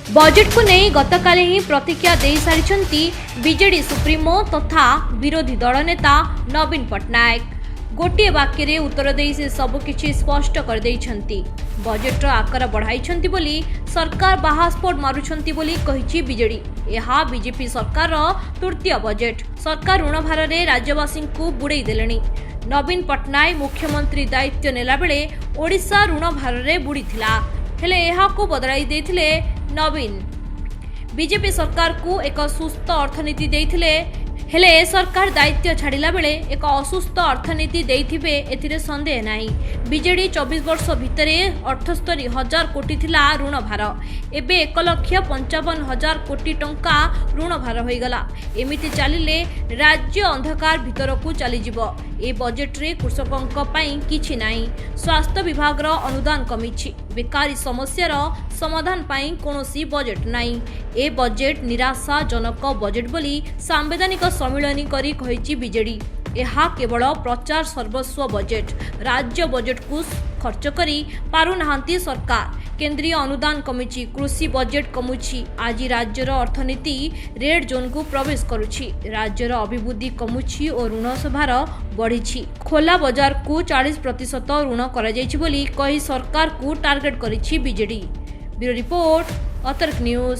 Budget को नहीं गतकाली ही प्रतिक्रिया दे सारी बीजेडी सुप्रीमो तथा विरोधी दल नेता नवीन पट्टनायक गोटे वाक्य रे उत्तर दे से सबकिछि स्पष्ट कर देइछंती। बजेट आकार बढ़ाई बोली सरकार बाहास्फोट मारुछंती बोली कहिछि बीजेडी। यह बीजेपी सरकार तृतीय बजेट। सरकार ऋण भार रे राज्यवासी को बुड़े देलेनी। नवीन पट्टनायक मुख्यमंत्री दायित्व नेला बेले ओडिशा ऋण भार रे बुड़ी थिला, हेले यह को बदलाई देथिले नवीन। बीजेपी सरकार को एक सुस्थ अर्थनीति देथिले, हेले सरकार दायित्व छाड़िला बेले एक असुस्थ अर्थनीति देथिबे एथिरे संदेह नाही। बीजेडी 24 वर्ष भितरे 78,000 कोटी थिला ऋण भार, एबे 1,55,000 कोटी टंका ऋण भार होईगला। एमिति चलिले राज्य अंधकार भितर को चली जिवो। ए बजेट रे कृषकों पई किछि नाही। स्वास्थ्य विभाग रो अनुदान कमिछि, बेकारी समस्या रो समाधान पई कोनोसी बजेट नाही। ए बजेट निराशाजनक बजेट बोली सांविधानिक सम्मिलनी करी कहिछि बीजेडी। यह केवल प्रचार सर्वस्व बजेट। राज्य बजेट को खर्च करी पारुनाहांती सरकार। केंद्रीय अनुदान कमिछि, कृषि बजेट कमुछि। आज राज्यर अर्थनीति रेड जोन को प्रवेश करुछि। राज्यर अभिवृद्धि कमुछि और ऋण भार बढ़िछि। खोला बाजार को 40% ऋण करा जायछि बोली कही सरकार को टार्गेट करिछि बीजेडी। ब्यूरो रिपोर्ट, अतर्क न्यूज।